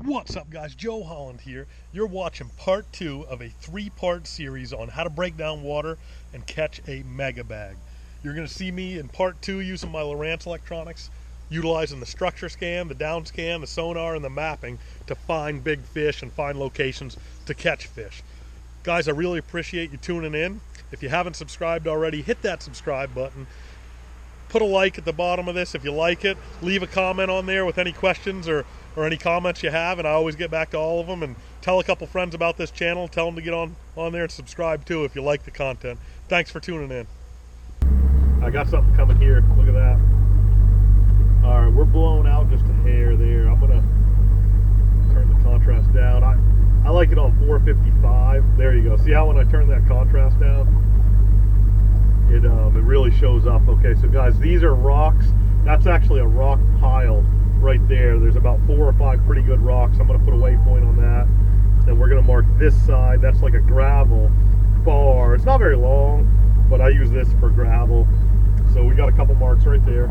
What's up, guys? Joe Holland here. You're watching part 2 of a 3-part series on how to break down water and catch a mega bag. You're going to see me in part 2 using my LOWRANCE electronics, utilizing the structure scan, the down scan, the sonar, and the mapping to find big fish and find locations to catch fish. Guys, I really appreciate you tuning in. If you haven't subscribed already, hit that subscribe button. Put a like at the bottom of this if you like it. Leave a comment on there with any questions or any comments you have, and I always get back to all of them. And tell a couple friends about this channel. Tell them to get on there and subscribe too if you like the content. Thanks for tuning in. I got something coming here. Look at that. All right, we're blowing out just a hair there. I'm gonna turn the contrast down. I like it on 455. There you go. See how when I turn that contrast down, it really shows up. Okay, so guys, these are rocks. That's actually a rock pile right there. There's about 4 or 5 pretty good rocks. I'm going to put a waypoint on that. Then we're going to mark this side. That's like a gravel bar. It's not very long, but I use this for gravel. So we got a couple marks right there.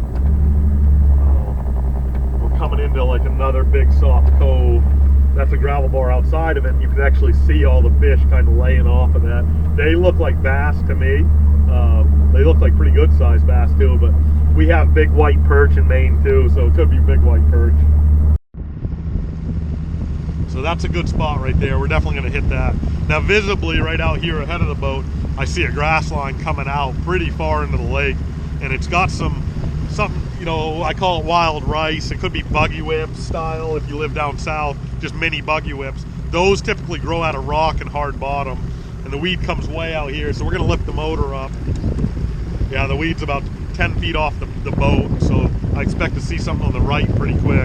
We're coming into like another big soft cove. That's a gravel bar outside of it, and you can actually see all the fish kind of laying off of that. They look like bass to me. They look like pretty good sized bass too, but we have big white perch in Maine too, so it could be big white perch. So that's a good spot right there. We're definitely going to hit that. Now visibly right out here ahead of the boat, I see a grass line coming out pretty far into the lake, and it's got something, you know, I call it wild rice. It could be buggy whip style if you live down south, just mini buggy whips. Those typically grow out of rock and hard bottom, and the weed comes way out here, so we're going to lift the motor up. Yeah, the weed's about 10 feet off the boat, so I expect to see something on the right pretty quick.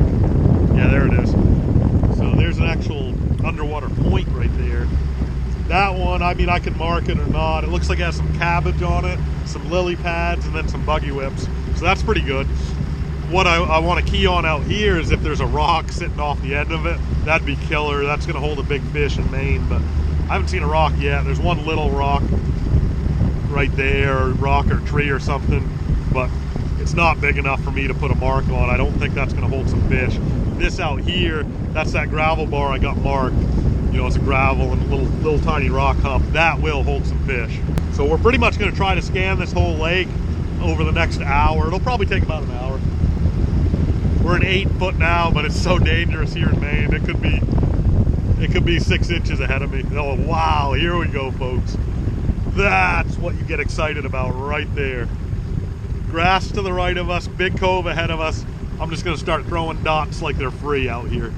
Yeah, there it is. So there's an actual underwater point right there. That one, I mean, I can mark it or not. It looks like it has some cabbage on it, some lily pads, and then some buggy whips. So that's pretty good. What I want to key on out here is if there's a rock sitting off the end of it, that'd be killer. That's going to hold a big fish in Maine, but I haven't seen a rock yet. There's one little rock right there, or rock or tree or something, but it's not big enough for me to put a mark on. I don't think that's going to hold some fish. This out here, that's that gravel bar I got marked. You know, it's a gravel and a little tiny rock hump. That will hold some fish. So we're pretty much going to try to scan this whole lake over the next hour. It'll probably take about an hour. We're at 8 foot now, but it's so dangerous here in Maine. It could be 6 inches ahead of me. Oh wow, here we go, folks. That's what you get excited about right there. Grass to the right of us, big cove ahead of us. I'm just going to start throwing dots like they're free out here.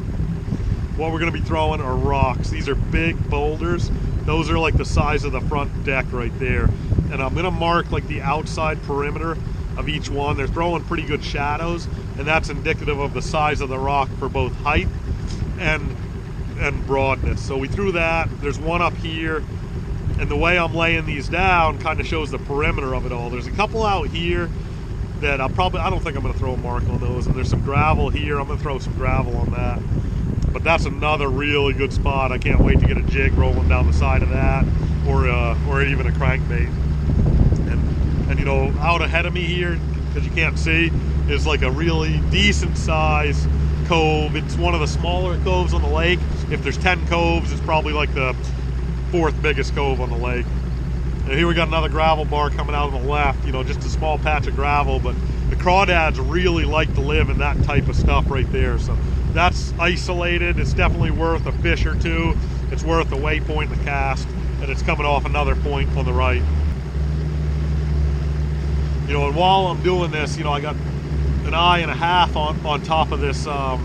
What we're going to be throwing are rocks. These are big boulders. Those are like the size of the front deck right there. And I'm going to mark like the outside perimeter of each one. They're throwing pretty good shadows, and that's indicative of the size of the rock for both height and broadness. So we threw that. There's one up here, and the way I'm laying these down kind of shows the perimeter of it all. There's a couple out here that I don't think I'm going to throw a mark on those, and there's some gravel here. I'm going to throw some gravel on that. But that's another really good spot. I can't wait to get a jig rolling down the side of that, or even a crankbait. And you know, out ahead of me here, because you can't see, is like a really decent size cove. It's one of the smaller coves on the lake. If there's 10 coves, it's probably like the 4th biggest cove on the lake. And here we got another gravel bar coming out on the left, you know, just a small patch of gravel, but the crawdads really like to live in that type of stuff right there. So that's isolated. It's definitely worth a fish or two. It's worth a waypoint in the cast, and it's coming off another point on the right. You know, and while I'm doing this, you know, I got an eye and a half on top of this, on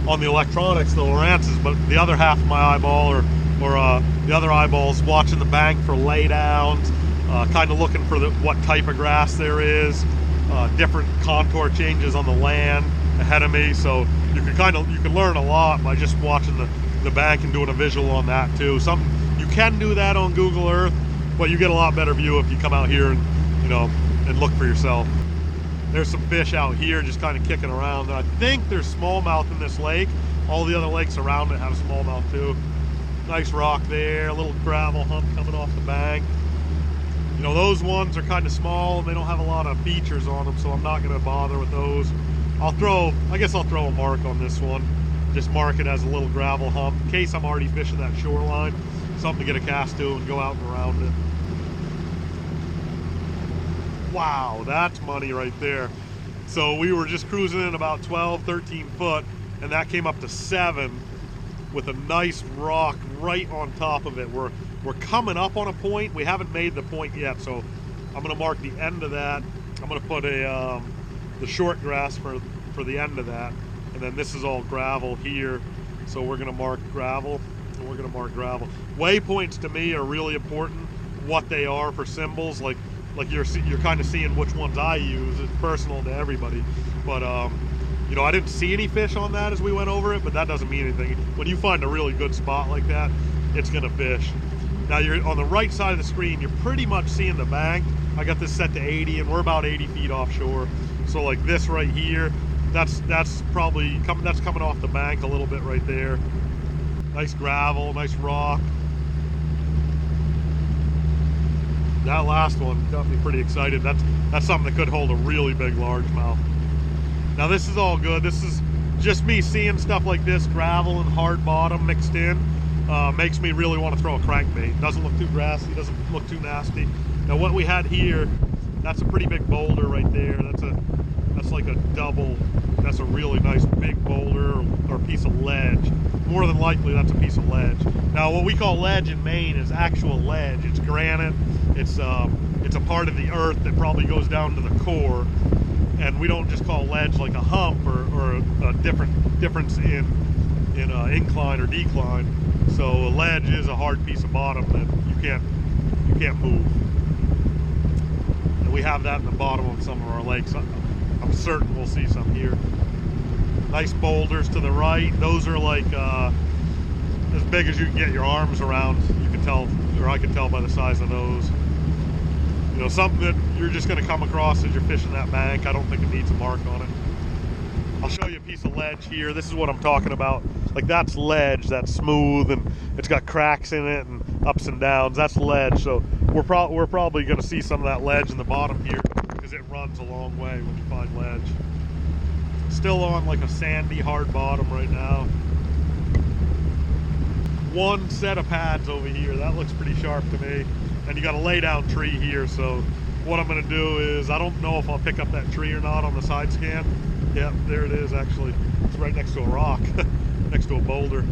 the electronics, the LOWRANCEs, but the other half of my eyeball, or the other eyeball's watching the bank for laydowns, kind of looking for what type of grass there is, different contour changes on the land ahead of me. So you can learn a lot by just watching the bank and doing a visual on that too. You can do that on Google Earth, but you get a lot better view if you come out here and, you know, and look for yourself. There's some fish out here just kind of kicking around. I think there's smallmouth in this lake. All the other lakes around it have smallmouth too. Nice rock there, a little gravel hump coming off the bank. You know, those ones are kind of small and they don't have a lot of features on them, so I'm not going to bother with those. I guess I'll throw a mark on this one. just mark it as a little gravel hump in case I'm already fishing that shoreline. Something to get a cast to and go out and around it. Wow, that's money right there. So we were just cruising in about 12, 13 foot, and that came up to 7 with a nice rock right on top of it. We're coming up on a point. We haven't made the point yet, so I'm gonna mark the end of that. I'm gonna put a the short grass for the end of that, and then this is all gravel here. So we're gonna mark gravel, and we're gonna mark gravel. Waypoints to me are really important. What they are for symbols, like you're kind of seeing which ones I use. It's personal to everybody, but you know, I didn't see any fish on that as we went over it, but that doesn't mean anything. When you find a really good spot like that, it's gonna fish. Now you're on the right side of the screen, you're pretty much seeing the bank. I got this set to 80 and we're about 80 feet offshore. So like this right here, that's probably that's coming off the bank a little bit right there. Nice gravel, nice rock. That last one got me pretty excited. That's something that could hold a really big largemouth. Now this is all good. This is just me seeing stuff like this, gravel and hard bottom mixed in, makes me really want to throw a crankbait. Doesn't look too grassy, doesn't look too nasty. Now what we had here, that's a pretty big boulder right there. That's like a double, that's a really nice big boulder or piece of ledge. More than likely that's a piece of ledge. Now what we call ledge in Maine is actual ledge. It's granite, it's a part of the earth that probably goes down to the core. And we don't just call ledge like a hump or a difference in incline or decline. So a ledge is a hard piece of bottom that you can't move. And we have that in the bottom of some of our lakes. I'm certain we'll see some here. Nice boulders to the right. Those are like as big as you can get your arms around. You can tell, or I can tell by the size of those. You know, something that you're just going to come across as you're fishing that bank. I don't think it needs a mark on it. I'll show you a piece of ledge here. This is what I'm talking about. Like that's ledge, that's smooth and it's got cracks in it and ups and downs. That's ledge. So we're probably going to see some of that ledge in the bottom here because it runs a long way when you find ledge. Still on like a sandy hard bottom right now. One set of pads over here. That looks pretty sharp to me. And you got a lay down tree here, so what I'm gonna do is, I don't know if I'll pick up that tree or not on the side scan. Yep, there it is actually. It's right next to a rock, next to a boulder.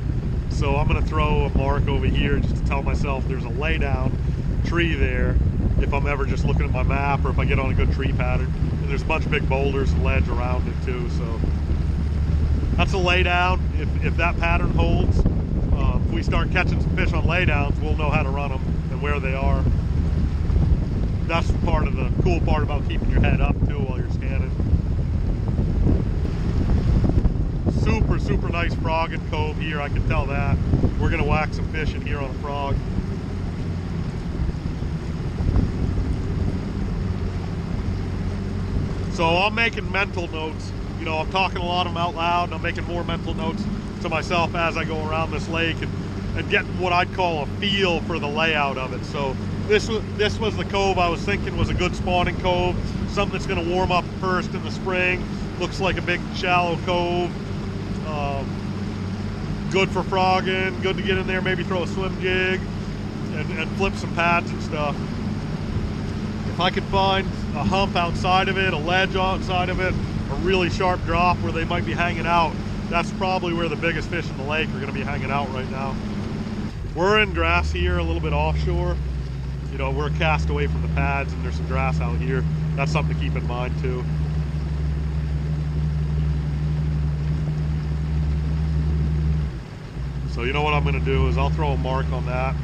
So I'm gonna throw a mark over here just to tell myself there's a lay down tree there if I'm ever just looking at my map or if I get on a good tree pattern. And there's a bunch of big boulders and ledge around it too, so. That's a lay down. If that pattern holds, if we start catching some fish on lay downs, we'll know how to run them and where they are. That's part of the cool part about keeping your head up too while you're scanning. Super nice frog in Cove here, I can tell that. We're gonna whack some fish in here on a frog. So I'm making mental notes. You know, I'm talking a lot of them out loud and I'm making more mental notes to myself as I go around this lake and getting what I'd call a feel for the layout of it. So this was the cove I was thinking was a good spawning cove, something that's going to warm up first in the spring. Looks like a big shallow cove. Good for frogging, good to get in there, maybe throw a swim jig and flip some pads and stuff. If I could find a hump outside of it, a ledge outside of it, a really sharp drop where they might be hanging out, that's probably where the biggest fish in the lake are going to be hanging out right now. We're in grass here, a little bit offshore. You know, we're cast away from the pads and there's some grass out here. That's something to keep in mind too. So you know what I'm going to do is I'll throw a mark on that.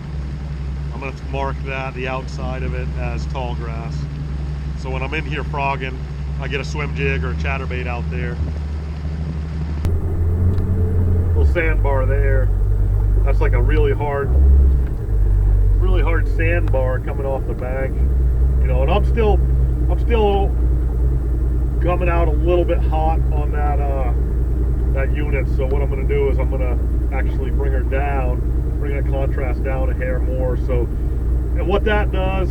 I'm going to mark that, the outside of it, as tall grass. So when I'm in here frogging, I get a swim jig or a chatterbait out there. Little sandbar there. That's like a really hard sandbar coming off the bank. You know, and I'm still coming out a little bit hot on that unit. So what I'm going to do is I'm going to actually bring her down, bring that contrast down a hair more. So, and what that does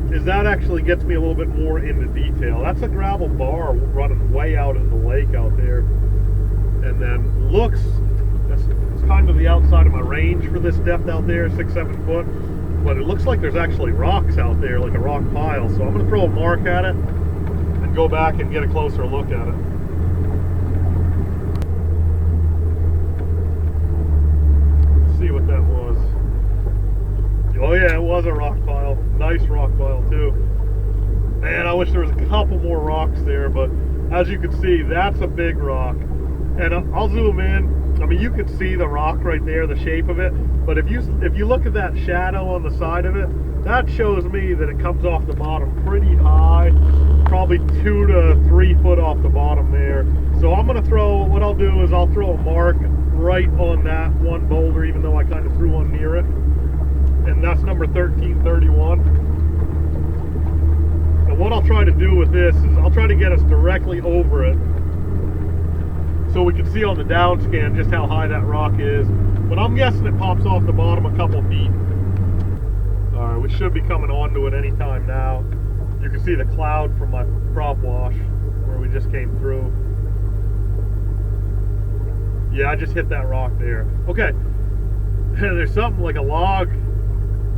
is that actually gets me a little bit more into detail. That's a gravel bar running way out in the lake out there, and then looks it's kind of the outside of my range for this depth out there, 6-7 foot. But it looks like there's actually rocks out there, like a rock pile. So I'm going to throw a mark at it and go back and get a closer look at it. Let's see what that was. Oh yeah, it was a rock pile. Nice rock pile too. Man, I wish there was a couple more rocks there, but as you can see, that's a big rock. And I'll zoom in. I mean, you can see the rock right there, the shape of it. But if you look at that shadow on the side of it, that shows me that it comes off the bottom pretty high, probably 2 to 3 foot off the bottom there. So I'm gonna throw, what I'll do is I'll throw a mark right on that one boulder, even though I kind of threw one near it. And that's number 1331. And what I'll try to do with this is I'll try to get us directly over it, so we can see on the down scan just how high that rock is. But I'm guessing it pops off the bottom a couple feet. All right, we should be coming onto it anytime now. You can see the cloud from my prop wash where we just came through. Yeah, I just hit that rock there. Okay, there's something like a log.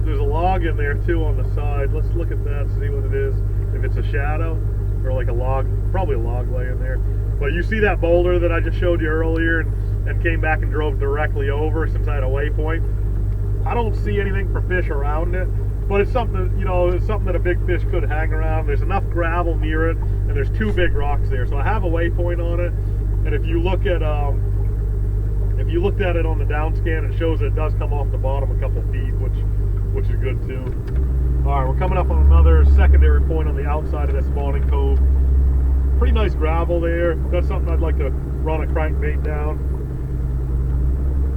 There's a log in there too on the side. Let's look at that, see what it is. If it's a shadow or like a log, probably a log laying there. But you see that boulder that I just showed you earlier and came back and drove directly over since I had a waypoint? I don't see anything for fish around it, but it's something, you know, it's something that a big fish could hang around. There's enough gravel near it, and there's 2 big rocks there. So I have a waypoint on it, and if you look at if you looked at it on the down scan, it shows that it does come off the bottom a couple feet, which is good too. All right, we're coming up on another secondary point on the outside of this spawning cove. Pretty nice gravel there. That's something I'd like to run a crankbait down,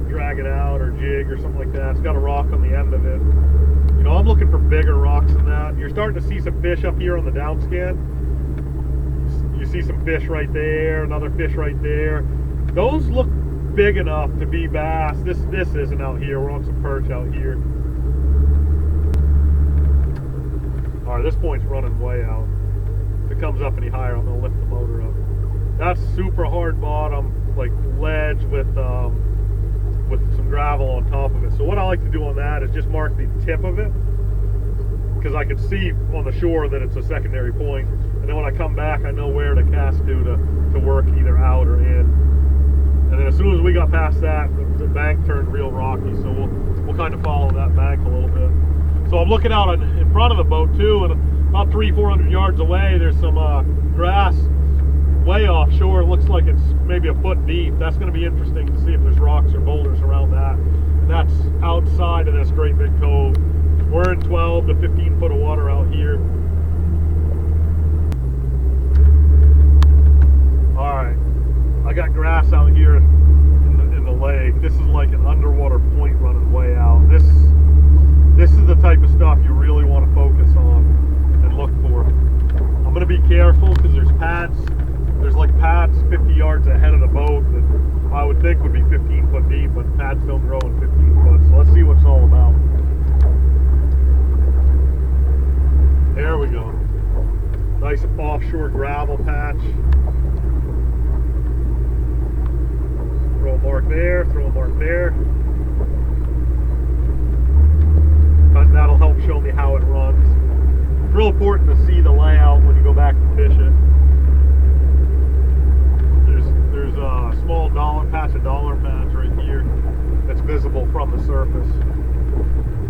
drag it out, or jig or something like that. It's got a rock on the end of it. You know, I'm looking for bigger rocks than that. You're starting to see some fish up here on the down scan. You see some fish right there, another fish right there. Those look big enough to be bass. This isn't out here. We're on some perch out here. All right, this point's running way out. If it comes up any higher, I'm gonna lift the motor up. That's super hard bottom, like ledge with some gravel on top of it. So what I like to do on that is just mark the tip of it, because I can see on the shore that it's a secondary point. And then when I come back, I know where to cast to work either out or in. And then as soon as we got past that, the bank turned real rocky. So we'll kind of follow that bank a little bit. So I'm looking out in front of the boat too, and about 300-400 yards away, there's some grass way offshore. It looks like it's maybe a foot deep. That's going to be interesting to see if there's rocks or boulders around that. And that's outside of this great big cove. We're in 12 to 15 foot of water out here. All right, I got grass out here in the lake. This is like an underwater point running way out. This is the type of stuff you really want to focus on and look for. I'm going to be careful because there's pads. There's like pads 50 yards ahead of the boat that I would think would be 15 foot deep, but pads don't grow in 15 foot. So let's see what it's all about. There we go. Nice offshore gravel patch. Throw a mark there, throw a mark there. That'll help show me how it runs. It's real important to see the layout when you go back and fish it. There's a small dollar patch right here that's visible from the surface.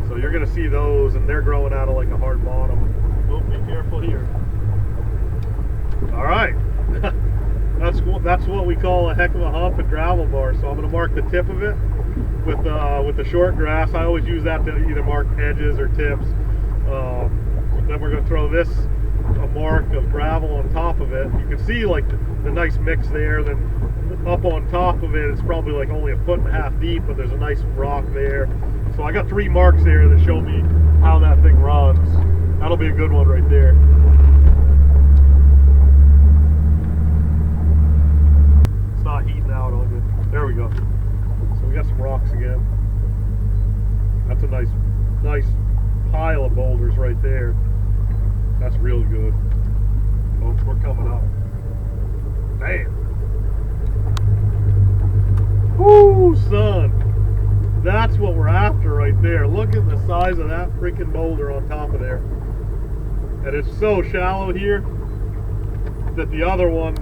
So you're going to see those, and they're growing out of like a hard bottom. Oh, be careful here. All right. That's what we call a heck of a hump and gravel bar. So I'm going to mark the tip of it with the short grass. I always use that to either mark edges or tips. Then we're going to throw this a mark of gravel on top of it. You can see like the nice mix there. Then up on top of it, it's probably like only 1.5 feet deep, but there's a nice rock there. So I got 3 marks there that show me how that thing runs. That'll be a good one right there. It's not heating out on you. There we go. So we got some rocks again. That's a nice pile of boulders right there. That's real good. Oh, we're coming up. Damn. Woo, son. right there. Look at the size of that freaking boulder on top of there. And it's so shallow here that the other ones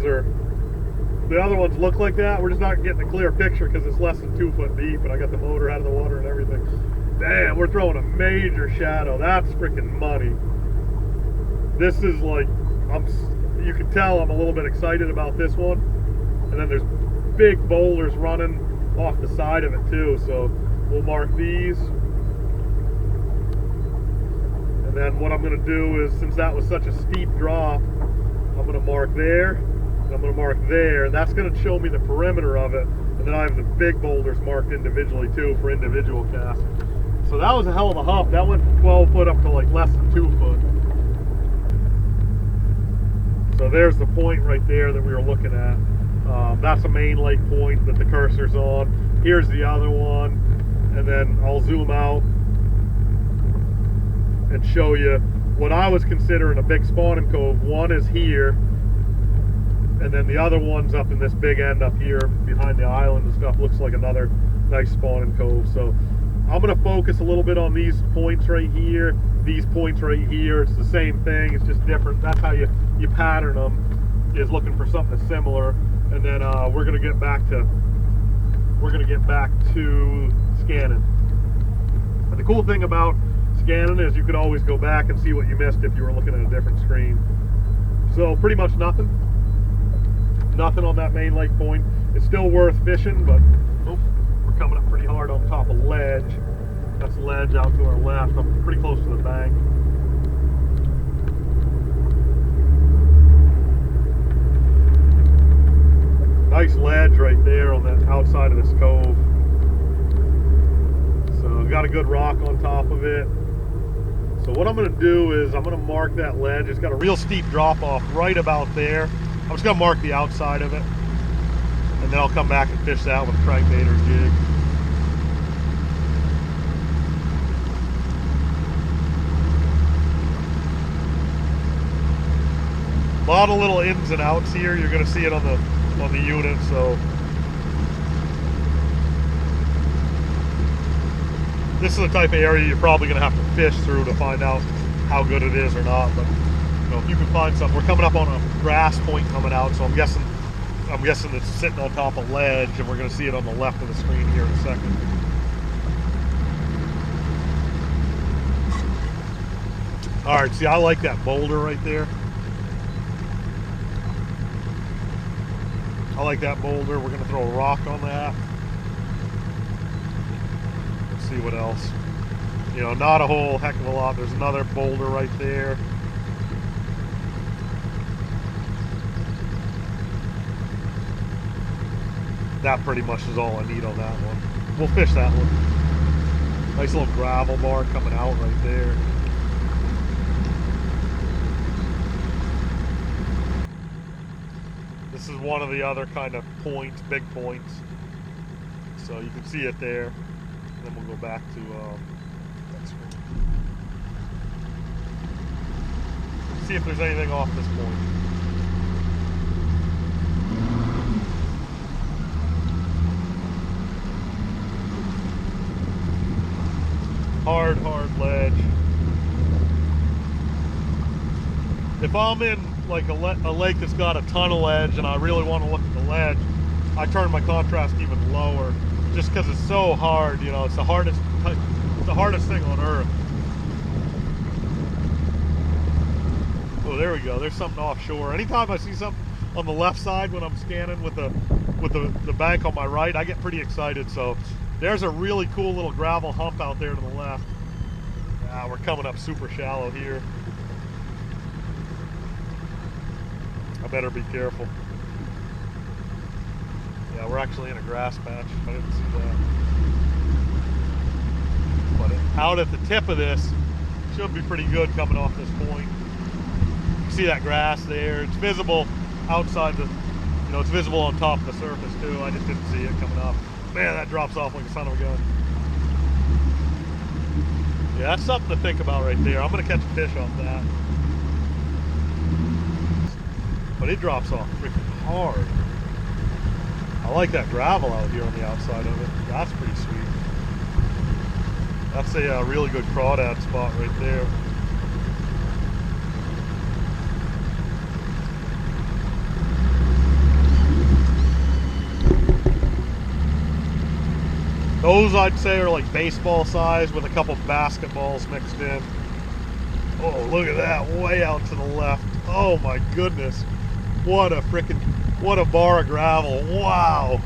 look like that. We're just not getting a clear picture because it's less than 2 foot deep, and I got the motor out of the water and everything. Damn, we're throwing a major shadow. That's freaking money. This is like, you can tell I'm a little bit excited about this one. And then there's big boulders running off the side of it too, so we'll mark these. And then what I'm going to do is, since that was such a steep drop, I'm going to mark there, and I'm going to mark there, and that's going to show me the perimeter of it. And then I have the big boulders marked individually too for individual casts. So that was a hell of a hump. That went from 12 foot up to like less than 2 foot. So there's the point right there that we were looking at. That's a main lake point that the cursor's on. Here's the other one, and then I'll zoom out and show you what I was considering a big spawning cove. One is here, and then the other one's up in this big end up here behind the island and stuff. Looks like another nice spawning cove. So I'm going to focus a little bit on these points right here, these points right here. It's the same thing, it's just different. That's how you pattern them, is looking for something that's similar. And then we're going to get back to scanning. And the cool thing about scanning is you can always go back and see what you missed if you were looking at a different screen. So pretty much nothing on that main lake point. It's still worth fishing, but we're coming up pretty hard on top of ledge. That's ledge out to our left. I'm pretty close to the bank. Nice ledge right there on the outside of this cove. So got a good rock on top of it. So what I'm going to do is I'm going to mark that ledge. It's got a real steep drop off right about there. I'm just going to mark the outside of it, and then I'll come back and fish that with a crankbait or jig. A lot of little ins and outs here. You're going to see it on the unit. So this is the type of area you're probably going to have to fish through to find out how good it is or not. But you know, if you can find something, we're coming up on a grass point coming out, so I'm guessing it's sitting on top of ledge, and we're going to see it on the left of the screen here in a second. All right, see, I like that boulder right there. I like that boulder. We're going to throw a rock on that. Let's see what else. You know, not a whole heck of a lot. There's another boulder right there. That pretty much is all I need on that one. We'll fish that one. Nice little gravel bar coming out right there. This is one of the other kind of points, big points. So you can see it there. And then we'll go back to that screen. See if there's anything off this point. Hard ledge. If I'm in like a lake that's got a ton of ledge and I really want to look at the ledge, I turn my contrast even lower, just because it's so hard. You know, it's the hardest thing on earth. Oh, there we go. There's something offshore. Anytime I see something on the left side when I'm scanning with the bank on my right, I get pretty excited. So there's a really cool little gravel hump out there to the left. We're coming up super shallow here. I better be careful. Yeah, we're actually in a grass patch. I didn't see that. But out at the tip of this, should be pretty good coming off this point. You see that grass there? It's visible outside the, you know, it's visible on top of the surface too. I just didn't see it coming up. Man, that drops off like a son of a gun. Yeah, that's something to think about right there. I'm going to catch a fish off that. But it drops off freaking hard. I like that gravel out here on the outside of it. That's pretty sweet. That's a really good crawdad spot right there. Those I'd say are like baseball size with a couple basketballs mixed in. Oh, look at that, way out to the left. Oh my goodness. What a bar of gravel. Wow.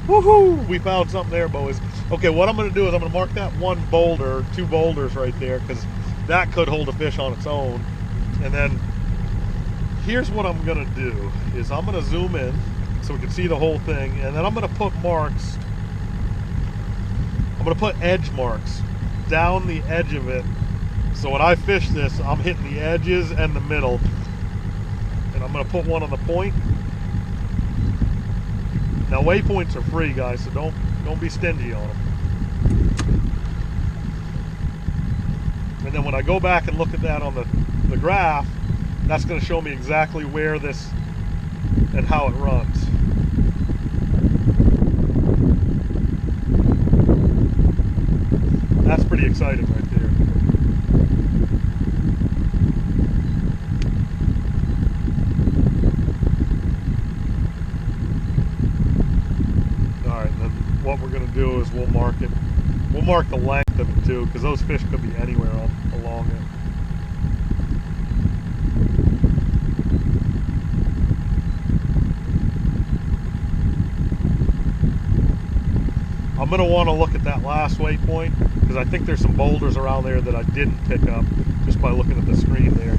Woohoo! We found something there, boys. Okay, what I'm gonna do is I'm gonna mark that one boulder, 2 boulders right there, because that could hold a fish on its own. And then here's what I'm gonna do is I'm gonna zoom in so we can see the whole thing, and then I'm gonna put marks. I'm gonna put edge marks down the edge of it. So when I fish this, I'm hitting the edges and the middle. And I'm gonna put one on the point. Now waypoints are free, guys, so don't be stingy on them. And then when I go back and look at that on the graph, that's gonna show me exactly where this and how it runs. That's pretty exciting right there. Alright, then what we're going to do is we'll mark it. We'll mark the length of it too, because those fish could be anywhere along it. I'm going to want to look at that last waypoint, because I think there's some boulders around there that I didn't pick up just by looking at the screen there.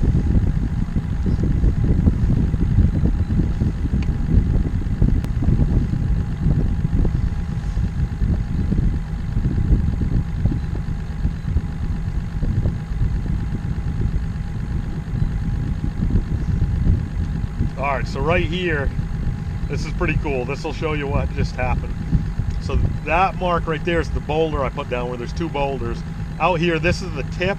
Alright, so right here, this is pretty cool. This will show you what just happened. So that mark right there is the boulder I put down where there's 2 boulders. Out here, this is the tip,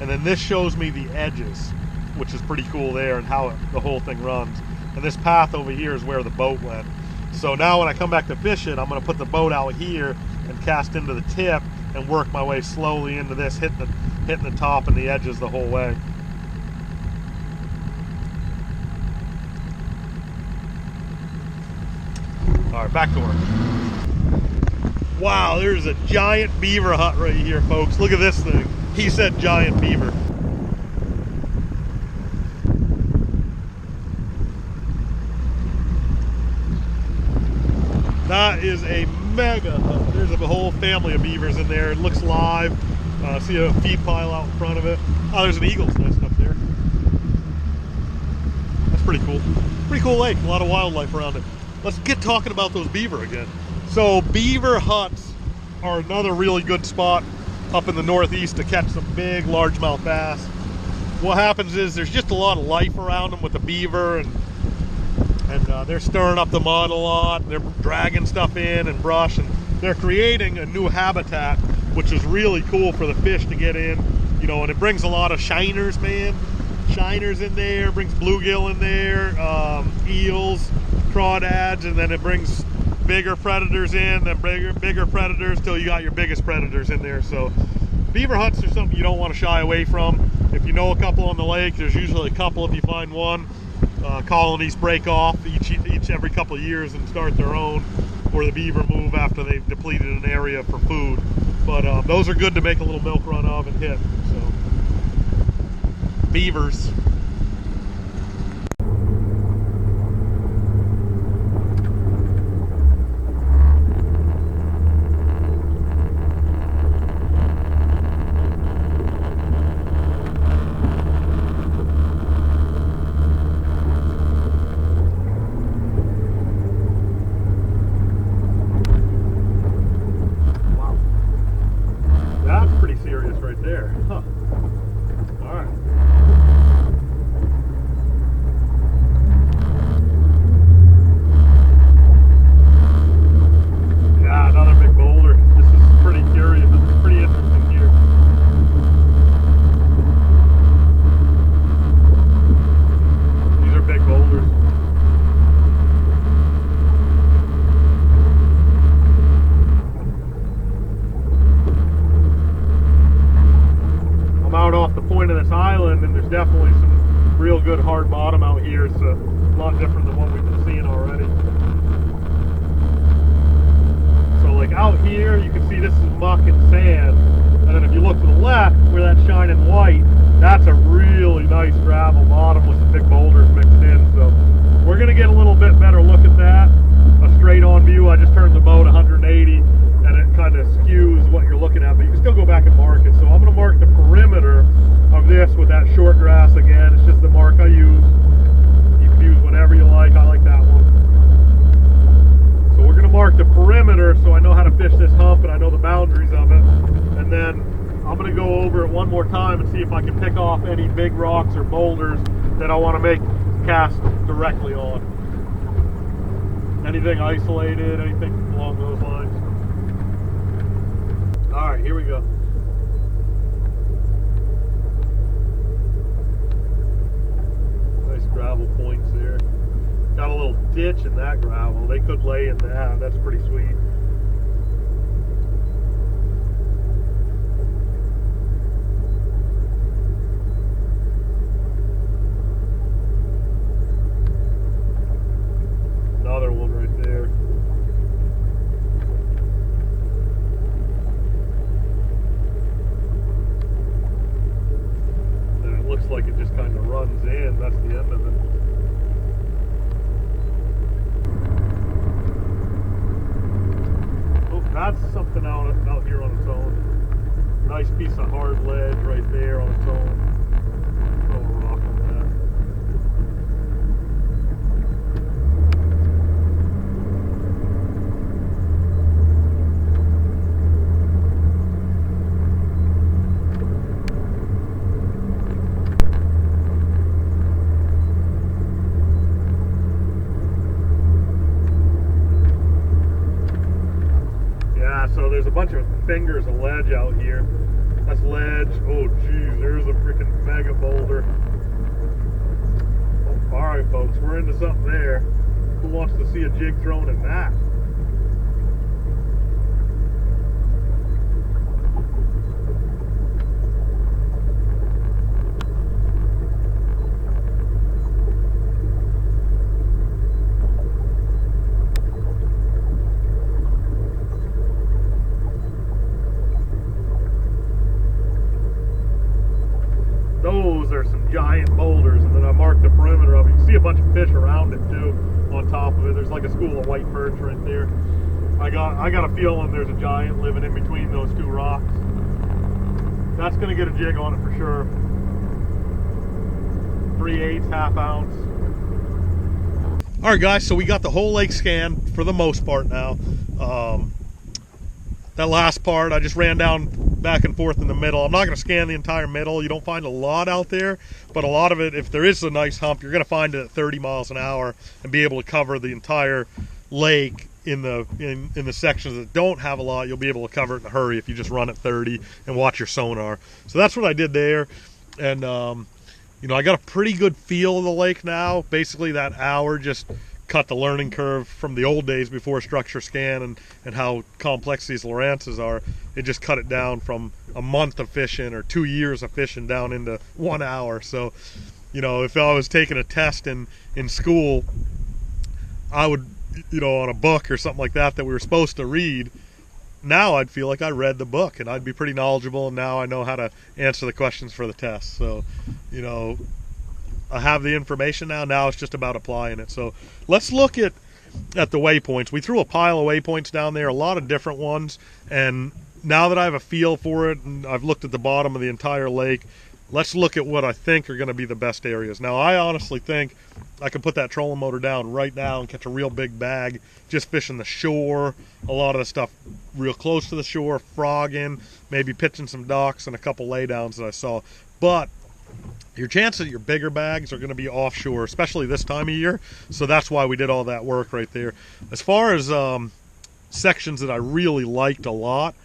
and then this shows me the edges, which is pretty cool there, and how the whole thing runs. And this path over here is where the boat went. So now when I come back to fish it, I'm gonna put the boat out here and cast into the tip and work my way slowly into this, hitting the top and the edges the whole way. All right, back to work. Wow, there's a giant beaver hut right here, folks. Look at this thing. He said giant beaver. That is a mega hut. There's a whole family of beavers in there. It looks live. See a feed pile out in front of it. Oh, there's an eagle's nest up there. That's pretty cool. Pretty cool lake. A lot of wildlife around it. Let's get talking about those beaver again. So beaver huts are another really good spot up in the northeast to catch some big largemouth bass. What happens is there's just a lot of life around them with the beaver, and they're stirring up the mud a lot. They're dragging stuff in and brush, and they're creating a new habitat, which is really cool for the fish to get in. You know, and it brings a lot of shiners, man. Shiners in there, brings bluegill in there, eels, crawdads, and then it brings bigger predators in, then bigger predators till you got your biggest predators in there. So beaver huts are something you don't want to shy away from. If you know a couple on the lake, there's usually a couple if you find one. Colonies break off every couple of years and start their own, or the beaver move after they've depleted an area for food. But those are good to make a little milk run of and hit. So beavers. definitely some real good hard bottom out here. It's a lot different than what we've been seeing already. So like out here, you can see this is muck and sand. And then if you look to the left, where that's shining white, that's a really nice gravel bottom with some big boulders mixed in. So we're gonna get a little bit better look at that. A straight on view, I just turned the boat 180 and it kind of skews what you're looking at, but you can still go back and mark it. So I'm gonna mark the perimeter of this with that short grass again. It's just the mark I use. You can use whatever you like. I like that one. So we're gonna mark the perimeter so I know how to fish this hump and I know the boundaries of it. And then I'm gonna go over it one more time and see if I can pick off any big rocks or boulders that I want to make cast directly on. Anything isolated, anything along those lines. All right, here we go. Nice gravel points there. Got a little ditch in that gravel. They could lay in that. That's pretty sweet. Another one right there. And it looks like it just kind of runs in. That's the end of it. Oh, that's something out here on its own. Nice piece of hard ledge right there on its own. Throw a rock on that. So there's a bunch of fingers of ledge out here. That's ledge. Oh geez, there's a freaking mega boulder. All right, folks, we're into something there. Who wants to see a jig thrown in that? Those are some giant boulders, and then I marked the perimeter of it. You can see a bunch of fish around it too, on top of it. There's like a school of white perch right there. I got a feeling there's a giant living in between those two rocks. That's gonna get a jig on it for sure. 3/8, half ounce. All right, guys. So we got the whole lake scanned for the most part now. That last part, I just ran down back and forth in the middle. I'm not going to scan the entire middle. You don't find a lot out there, but a lot of it, if there is a nice hump, you're going to find it at 30 miles an hour and be able to cover the entire lake in the sections that don't have a lot. You'll be able to cover it in a hurry if you just run at 30 and watch your sonar. So that's what I did there. And you know, I got a pretty good feel of the lake now. Basically that hour just cut the learning curve from the old days before structure scan and how complex these LOWRANCEs are. It just cut it down from a month of fishing or 2 years of fishing down into 1 hour. So, you know, if I was taking a test in school, I would, you know, on a book or something like that we were supposed to read, now I'd feel like I read the book and I'd be pretty knowledgeable, and now I know how to answer the questions for the test. So, you know, I have the information now it's just about applying it. So let's look at the waypoints. We threw a pile of waypoints down there, a lot of different ones, and now that I have a feel for it and I've looked at the bottom of the entire lake, let's look at what I think are going to be the best areas. Now I honestly think I could put that trolling motor down right now and catch a real big bag just fishing the shore, a lot of the stuff real close to the shore, frogging, maybe pitching some docks and a couple laydowns that I saw. But your chances at your bigger bags are going to be offshore, especially this time of year. So that's why we did all that work right there. As far as sections that I really liked a lot,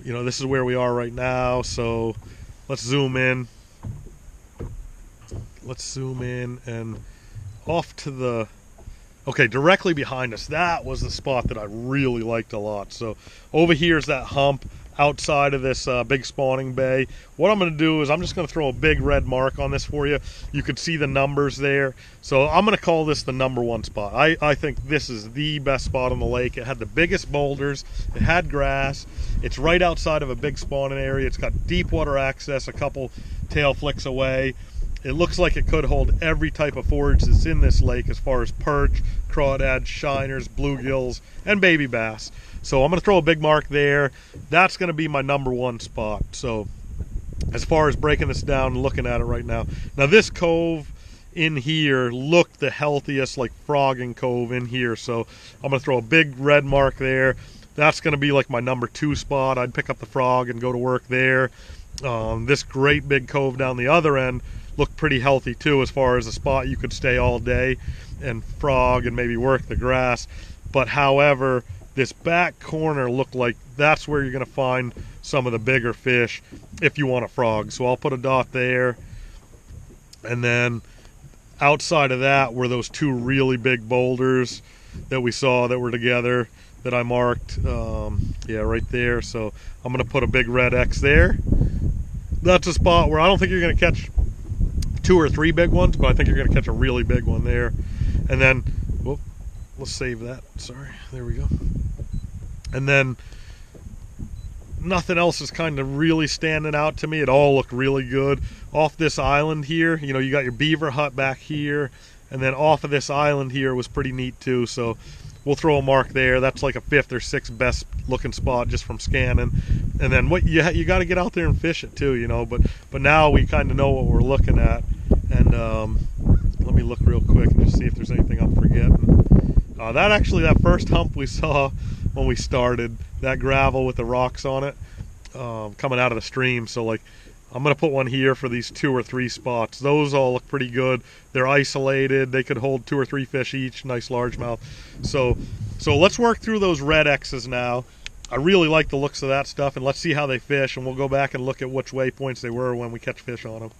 you know, this is where we are right now. So let's zoom in. Let's zoom in and off to the, okay, directly behind us. That was the spot that I really liked a lot. So over here is that hump outside of this big spawning bay. What I'm going to do is I'm just going to throw a big red mark on this for you. You could see the numbers there. So I'm going to call this the #1 spot. I think this is the best spot on the lake. It had the biggest boulders. It had grass. It's right outside of a big spawning area. It's got deep water access a couple tail flicks away. It looks like it could hold every type of forage that's in this lake as far as perch, crawdads, shiners, bluegills, and baby bass. So I'm going to throw a big mark there. That's going to be my #1 spot. So as far as breaking this down and looking at it right now. Now this cove in here looked the healthiest, like frogging cove in here. So I'm going to throw a big red mark there. That's going to be like my #2 spot. I'd pick up the frog and go to work there. This great big cove down the other end looked pretty healthy too, as far as a spot you could stay all day and frog and maybe work the grass. But however, this back corner looked like that's where you're going to find some of the bigger fish if you want to frog. So I'll put a dot there. And then outside of that were those 2 really big boulders that we saw that were together that I marked. Yeah, right there. So I'm going to put a big red X there. That's a spot where I don't think you're going to catch 2 or 3 big ones, but I think you're going to catch a really big one there. And then, whoop, let's save that. Sorry, there we go. And then nothing else is kind of really standing out to me. It all looked really good. Off this island here, you know, you got your beaver hut back here, and then off of this island here was pretty neat too. So we'll throw a mark there. That's like a 5th or 6th best looking spot just from scanning. And then what you got to get out there and fish it too, you know. But now we kind of know what we're looking at. And let me look real quick and just see if there's anything I'm forgetting. That first hump we saw when we started, that gravel with the rocks on it, coming out of the stream. So like, I'm gonna put one here for these 2 or 3 spots. Those all look pretty good. They're isolated. They could hold 2 or 3 fish each. Nice largemouth. So let's work through those red X's now. I really like the looks of that stuff, and let's see how they fish, and we'll go back and look at which waypoints they were when we catch fish on them.